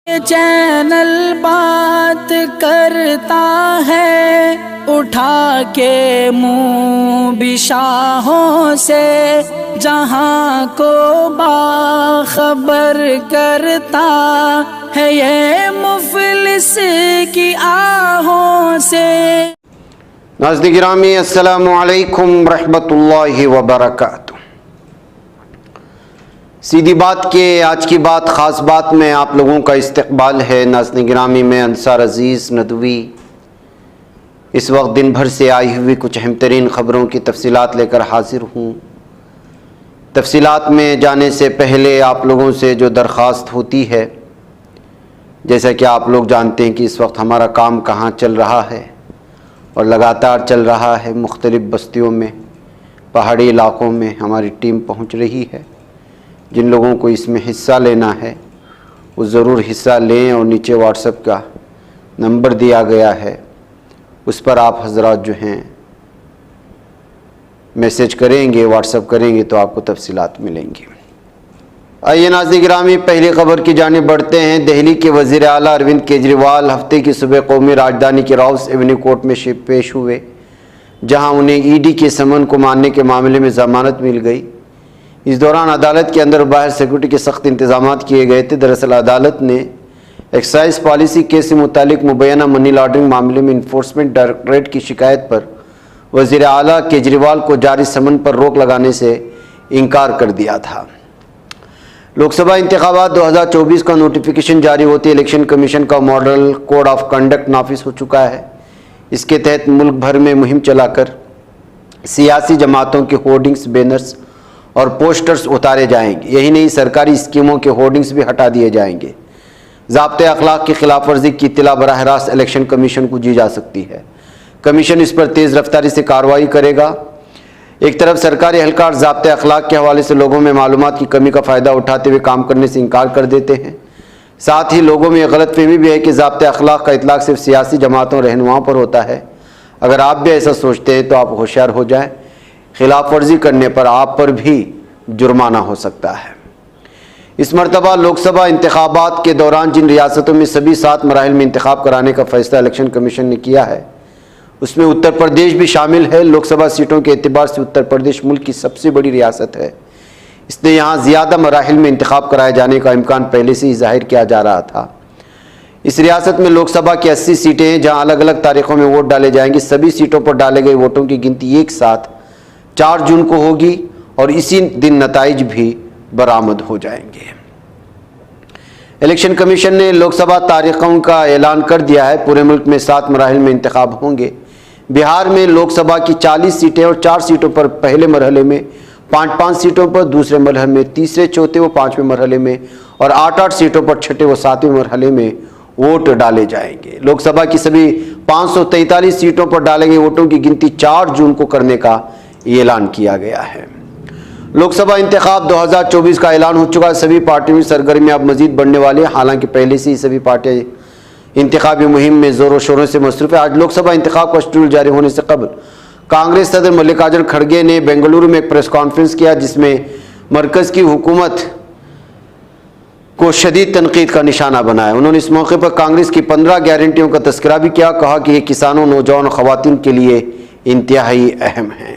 Channel بات کرتا ہے اٹھا کے منہ بشاہوں سے، جہاں کو باخبر کرتا ہے یہ مفلس کی آہوں سے۔ ناظرین گرامی السلام علیکم ورحمۃ اللہ وبرکاتہ۔ سیدھی بات کے آج کی بات خاص بات میں آپ لوگوں کا استقبال ہے۔ ناظرین گرامی میں انصار عزیز ندوی اس وقت دن بھر سے آئی ہوئی کچھ اہم ترین خبروں کی تفصیلات لے کر حاضر ہوں۔ تفصیلات میں جانے سے پہلے آپ لوگوں سے جو درخواست ہوتی ہے، جیسا کہ آپ لوگ جانتے ہیں کہ اس وقت ہمارا کام کہاں چل رہا ہے اور لگاتار چل رہا ہے، مختلف بستیوں میں، پہاڑی علاقوں میں ہماری ٹیم پہنچ رہی ہے۔ جن لوگوں کو اس میں حصہ لینا ہے وہ ضرور حصہ لیں، اور نیچے واٹس ایپ کا نمبر دیا گیا ہے، اس پر آپ حضرات جو ہیں میسج کریں گے، واٹس ایپ کریں گے تو آپ کو تفصیلات ملیں گی۔ آئیے ناظرین گرامی پہلی خبر کی جانب بڑھتے ہیں۔ دہلی کے وزیر اعلیٰ اروند کیجریوال ہفتے کی صبح قومی راجدھانی کے راؤس ایونیو کورٹ میں پیش ہوئے، جہاں انہیں ای ڈی کے سمن کو ماننے کے معاملے میں ضمانت مل گئی۔ اس دوران عدالت کے اندر باہر سیکورٹی کے سخت انتظامات کیے گئے تھے۔ دراصل عدالت نے ایکسائز پالیسی کیس سے متعلق مبینہ منی لانڈرنگ معاملے میں انفورسمنٹ ڈائریکٹوریٹ کی شکایت پر وزیر اعلیٰ کیجریوال کو جاری سمن پر روک لگانے سے انکار کر دیا تھا۔ لوک سبھا انتخابات 2024 کا نوٹیفیکیشن جاری ہوتے الیکشن کمیشن کا ماڈل کوڈ آف کنڈکٹ نافذ ہو چکا ہے۔ اس کے تحت ملک بھر میں مہم چلا کر سیاسی جماعتوں کے ہورڈنگز، بینرز اور پوسٹرز اتارے جائیں گے۔ یہی نہیں، سرکاری اسکیموں کے ہورڈنگز بھی ہٹا دیے جائیں گے۔ ضابطۂ اخلاق کی خلاف ورزی کی اطلاع براہ راست الیکشن کمیشن کو دی جا سکتی ہے۔ کمیشن اس پر تیز رفتاری سے کارروائی کرے گا۔ ایک طرف سرکاری اہلکار ضابطۂ اخلاق کے حوالے سے لوگوں میں معلومات کی کمی کا فائدہ اٹھاتے ہوئے کام کرنے سے انکار کر دیتے ہیں، ساتھ ہی لوگوں میں یہ غلط فہمی بھی ہے کہ ضابطۂ اخلاق کا اطلاق صرف سیاسی جماعتوں رہنماؤں پر ہوتا ہے۔ اگر آپ بھی ایسا سوچتے ہیں تو آپ ہوشیار ہو جائیں، خلاف ورزی کرنے پر آپ پر بھی جرمانہ ہو سکتا ہے۔ اس مرتبہ لوک سبھا انتخابات کے دوران جن ریاستوں میں سبھی 7 مراحل میں انتخاب کرانے کا فیصلہ الیکشن کمیشن نے کیا ہے، اس میں اتر پردیش بھی شامل ہے۔ لوک سبھا سیٹوں کے اعتبار سے اتر پردیش ملک کی سب سے بڑی ریاست ہے، اس لیے یہاں زیادہ مراحل میں انتخاب کرائے جانے کا امکان پہلے سے ہی ظاہر کیا جا رہا تھا۔ اس ریاست میں لوک سبھا کی 80 سیٹیں ہیں، جہاں الگ الگ تاریخوں میں ووٹ ڈالے جائیں گے۔ سبھی سیٹوں پر ڈالے گئے ووٹوں کی گنتی ایک ساتھ 4 جون کو ہوگی اور اسی دن نتائج بھی برآمد ہو جائیں گے۔ الیکشن کمیشن نے لوک سبھا تاریخوں کا اعلان کر دیا ہے۔ پورے ملک میں 7 مراحل میں انتخاب ہوں گے۔ بہار میں لوک سبھا کی 40 سیٹیں اور 4 سیٹوں پر پہلے مرحلے میں، 5 سیٹوں پر دوسرے مرحلے میں، تیسرے، چوتھے و 5ویں مرحلے میں اور 8 سیٹوں پر چھٹے و 7ویں مرحلے میں ووٹ ڈالے جائیں گے۔ لوک سبھا کی سبھی 543 سیٹوں پر ڈالے گئے ووٹوں کی گنتی 4 جون کو کرنے کا اعلان کیا گیا ہے۔ لوک سبھا انتخاب 2024 کا اعلان ہو چکا ہے۔ سبھی پارٹیوں کی سرگرمیاں اب مزید بڑھنے والی ہیں، حالانکہ پہلے سے ہی سبھی پارٹیاں انتخابی مہم میں زور و شوروں سے مصروف ہے۔ آج لوک سبھا انتخاب کا شیڈول جاری ہونے سے قبل کانگریس صدر ملکاراجن کھڑگے نے بنگلورو میں ایک پریس کانفرنس کیا، جس میں مرکز کی حکومت کو شدید تنقید کا نشانہ بنایا۔ انہوں نے اس موقع پر کانگریس کی 15 گارنٹیوں کا تذکرہ بھی کیا، کہا کہ یہ کسانوں، نوجوان اور خواتین کے لیے انتہائی اہم ہیں۔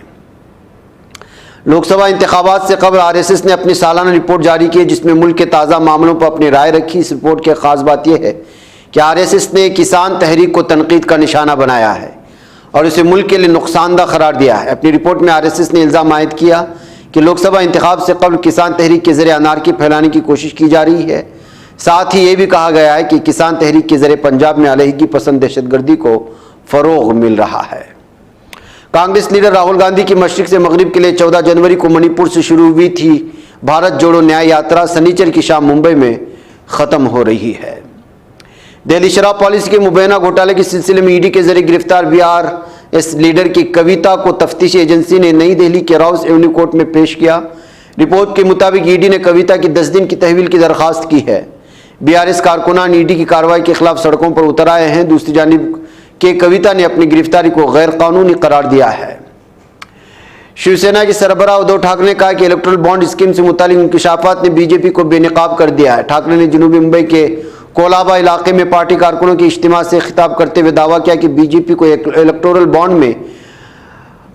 لوک سبھا انتخابات سے قبل RSS نے اپنی سالانہ رپورٹ جاری کی، جس میں ملک کے تازہ معاملوں پر اپنی رائے رکھی۔ اس رپورٹ کی خاص بات یہ ہے کہ RSS نے کسان تحریک کو تنقید کا نشانہ بنایا ہے اور اسے ملک کے لیے نقصان دہ قرار دیا ہے۔ اپنی رپورٹ میں RSS نے الزام عائد کیا کہ لوک سبھا انتخاب سے قبل کسان تحریک کے ذریعے انارکی پھیلانے کی کوشش کی جا رہی ہے۔ ساتھ ہی یہ بھی کہا گیا ہے کہ کسان تحریک کے ذریعے پنجاب میں علیحدگی پسند دہشت گردی کو فروغ مل رہا ہے۔ کانگریس لیڈر راہل گاندھی کی مشرق سے مغرب کے لیے 14 جنوری کو منی پور سے شروع ہوئی تھی بھارت جوڑو نیائے یاترا سنیچر کی شام ممبئی میں ختم ہو رہی ہے۔ دہلی شراب پالیسی کے مبینہ گھوٹالے کے سلسلے میں ای ڈی کے ذریعے گرفتار BRS لیڈر کی کویتا کو تفتیشی ایجنسی نے نئی دہلی کے راؤس ایونیو کورٹ میں پیش کیا۔ رپورٹ کے مطابق ای ڈی نے کویتا کی 10 دن کی تحویل کی درخواست کی ہے۔ BRS کارکنان ای ڈی کی کارروائی کے خلاف سڑکوں پر اتر آئے ہیں۔ دوسری جانب کہ کویتا نے اپنی گرفتاری کو غیر قانونی قرار دیا ہے۔ شیو سینا کے سربراہ ادھو ٹھاکرے نے کہا کہ الیکٹرل بانڈ اسکیم سے متعلق انکشافات نے بی جے پی کو بے نقاب کر دیا ہے۔ ٹھاکرے نے جنوبی ممبئی کے کولابا علاقے میں پارٹی کارکنوں کے اجتماع سے خطاب کرتے ہوئے دعویٰ کیا کہ بی جے پی کو الیکٹورل بانڈ میں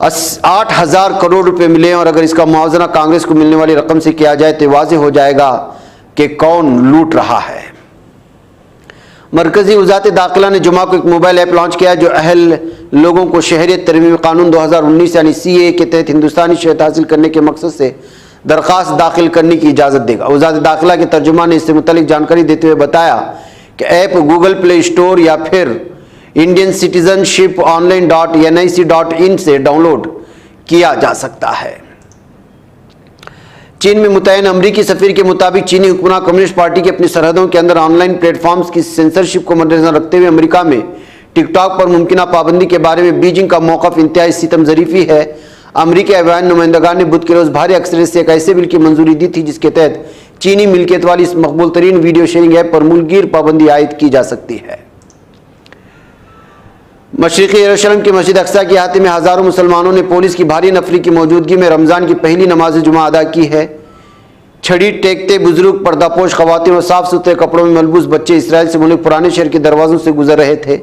8,000 کروڑ روپے ملے اور اگر اس کا موازنہ کانگریس کو ملنے والی رقم سے کیا جائے تو واضح ہو جائے گا کہ کون لوٹ رہا ہے۔ مرکزی وزارت داخلہ نے جمعہ کو ایک موبائل ایپ لانچ کیا جو اہل لوگوں کو شہریت ترمیمی قانون 2019 یعنی CAA کے تحت ہندوستانی شہریت حاصل کرنے کے مقصد سے درخواست داخل کرنے کی اجازت دے گا۔ وزارت داخلہ کے ترجمان نے اس سے متعلق جانکاری دیتے ہوئے بتایا کہ ایپ گوگل پلے اسٹور یا پھر Indian citizen ship on line .nic.in سے ڈاؤن لوڈ کیا جا سکتا ہے۔ چین میں متعین امریکی سفیر کے مطابق چینی حکمراں کمیونسٹ پارٹی کے اپنی سرحدوں کے اندر آن لائن پلیٹ فارمز کی سینسرشپ کو مدنظر رکھتے ہوئے امریکہ میں ٹک ٹاک پر ممکنہ پابندی کے بارے میں بیجنگ کا موقف انتہائی ستم ظریفی ہے۔ امریکی ایوان نمائندگان نے بدھ کے روز بھاری اکثریت سے ایک ایسے بل کی منظوری دی تھی جس کے تحت چینی ملکیت والی اس مقبول ترین ویڈیو شیئرنگ ایپ پر ملک گیر پابندی عائد کی جا سکتی ہے۔ مشرقی یروشلم کی مسجد اقصیٰ کے احاطے میں ہزاروں مسلمانوں نے پولیس کی بھاری نفری کی موجودگی میں رمضان کی پہلی نماز جمعہ ادا کی ہے۔ چھڑی ٹیکتے بزرگ، پردہ پوش خواتین اور صاف ستھرے کپڑوں میں ملبوس بچے اسرائیل سے ملک پرانے شہر کے دروازوں سے گزر رہے تھے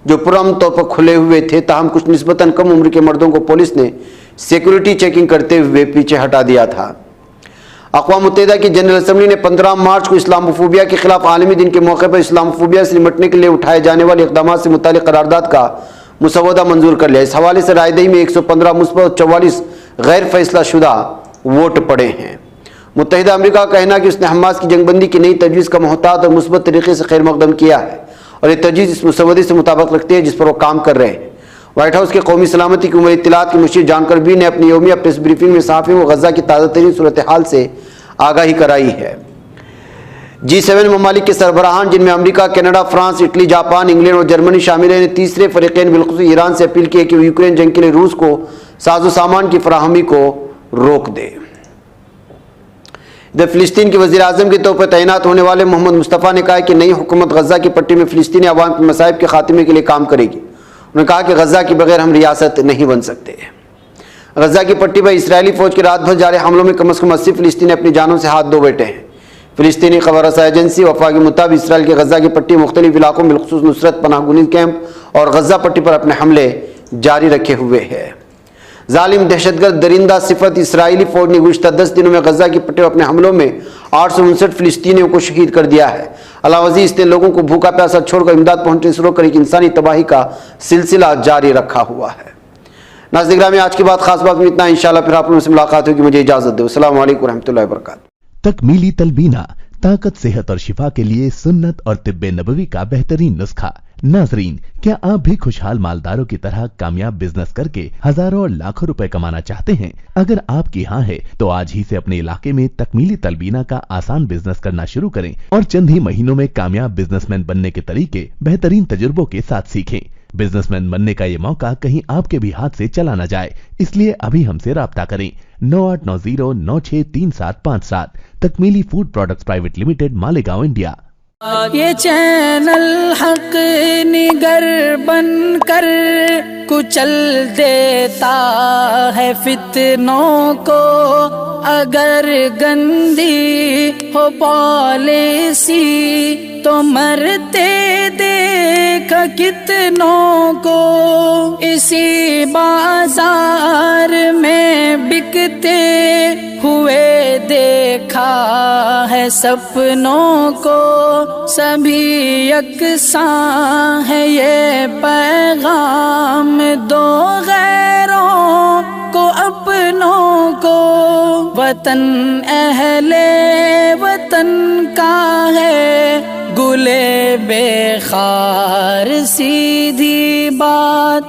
جو پرامن طور پر کھلے ہوئے تھے، تاہم کچھ نسبتاً کم عمر کے مردوں کو پولیس نے سیکورٹی چیکنگ کرتے ہوئے پیچھے ہٹا دیا تھا۔ اقوام متحدہ کی جنرل اسمبلی نے 15 مارچ کو اسلام فوبیا کے خلاف عالمی دن کے موقع پر اسلام فوبیا سے نمٹنے کے لیے اٹھائے جانے والے اقدامات سے متعلق قرارداد کا مسودہ منظور کر لیا۔ اس حوالے سے رائے دہی میں 115 مثبت اور 44 غیر فیصلہ شدہ ووٹ پڑے ہیں۔ متحدہ امریکہ کا کہنا ہے کہ اس نے حماس کی جنگ بندی کی نئی تجویز کا محتاط اور مثبت طریقے سے خیر مقدم کیا ہے اور یہ تجویز اس مسودے سے مطابقت رکھتی ہے جس پر وہ کام کر رہے ہیں۔ وائٹ ہاؤس کے قومی سلامتی کی امور اطلاعات کی مشیر جان کربی نے اپنی یومیہ پریس بریفنگ میں صحافیوں کو غزہ کی تازہ ترین صورتحال سے آگاہی کرائی ہے۔ G7 ممالک کے سربراہان جن میں امریکہ، Canada, France, Italy, Japan, England اور جرمنی شامل ہیں، نے تیسرے فریقین بالخصوص ایران سے اپیل کی ہے کہ وہ یوکرین جنگ کے لیے روس کو ساز و سامان کی فراہمی کو روک دے۔ فلسطین کے وزیر اعظم کے طور پر تعینات ہونے والے محمد مصطفیٰ نے کہا کہ نئی حکومت غزہ کی پٹی میں فلسطینی عوام کے مصائب کے خاتمے کے لیے کام کرے گی۔ انہوں نے کہا کہ غزہ کے بغیر ہم ریاست نہیں بن سکتے۔ غزہ کی پٹی پر اسرائیلی فوج کے رات بھر جاری حملوں میں کم از کم 80 فلسطینی اپنی جانوں سے ہاتھ دھو بیٹھے ہیں۔ فلسطینی خبر رساں ایجنسی وفا کے مطابق اسرائیل کے غزہ کی پٹی مختلف علاقوں میں بالخصوص نصرت پناہ گزین کیمپ اور غزہ پٹی پر اپنے حملے جاری رکھے ہوئے ہے۔ ظالم دہشت گرد درندہ صفت اسرائیلی فوج نے گزشتہ 10 دنوں میں غزہ کی پٹی پر اپنے حملوں میں 859 فلسطینیوں کو شہید کر دیا ہے۔ علاوہ ازیں اس نے لوگوں کو بھوکا پیاسا چھوڑ کر امداد پہنچنے سے روک کر ایک انسانی تباہی کا سلسلہ جاری رکھا ہوا ہے۔ ناظرین گرامی، آج کی بات خاص بات میں اتنا، انشاءاللہ پھر آپ لوگوں سے ملاقات ہوگی۔ مجھے اجازت دو۔ السلام علیکم ورحمۃ اللہ وبرکاتہ۔ تکمیلی تلبینہ، طاقت، صحت اور شفا کے لیے سنت اور طب نبوی کا بہترین نسخہ۔ ناظرین، کیا آپ بھی خوشحال مالداروں کی طرح کامیاب بزنس کر کے ہزاروں اور لاکھوں روپے کمانا چاہتے ہیں؟ اگر آپ کی ہاں ہے تو آج ہی سے اپنے علاقے میں تکمیلی تلبینہ کا آسان بزنس کرنا شروع کریں اور چند ہی مہینوں میں کامیاب بزنس مین بننے کے طریقے بہترین تجربوں کے ساتھ سیکھیں۔ بزنس مین بننے کا یہ موقع کہیں آپ کے بھی ہاتھ سے چلا نہ جائے، اس لیے ابھی ہم سے رابطہ کریں۔ 9890963757 Takmili food products private limited, Malegaon, India. یہ چینل حق نگر بن کر کچل دیتا ہے فتنوں کو، اگر گندی ہو پالیسی تو مرتے دیکھ کتنوں کو، اسی بازار میں بکتے ہوئے دیکھا ہے سپنوں کو، سبھی یکساں ہے یہ پیغام دو غیروں کو اپنوں کو، وطن اہل وطن کا ہے گلے بے خار، سیدھی بات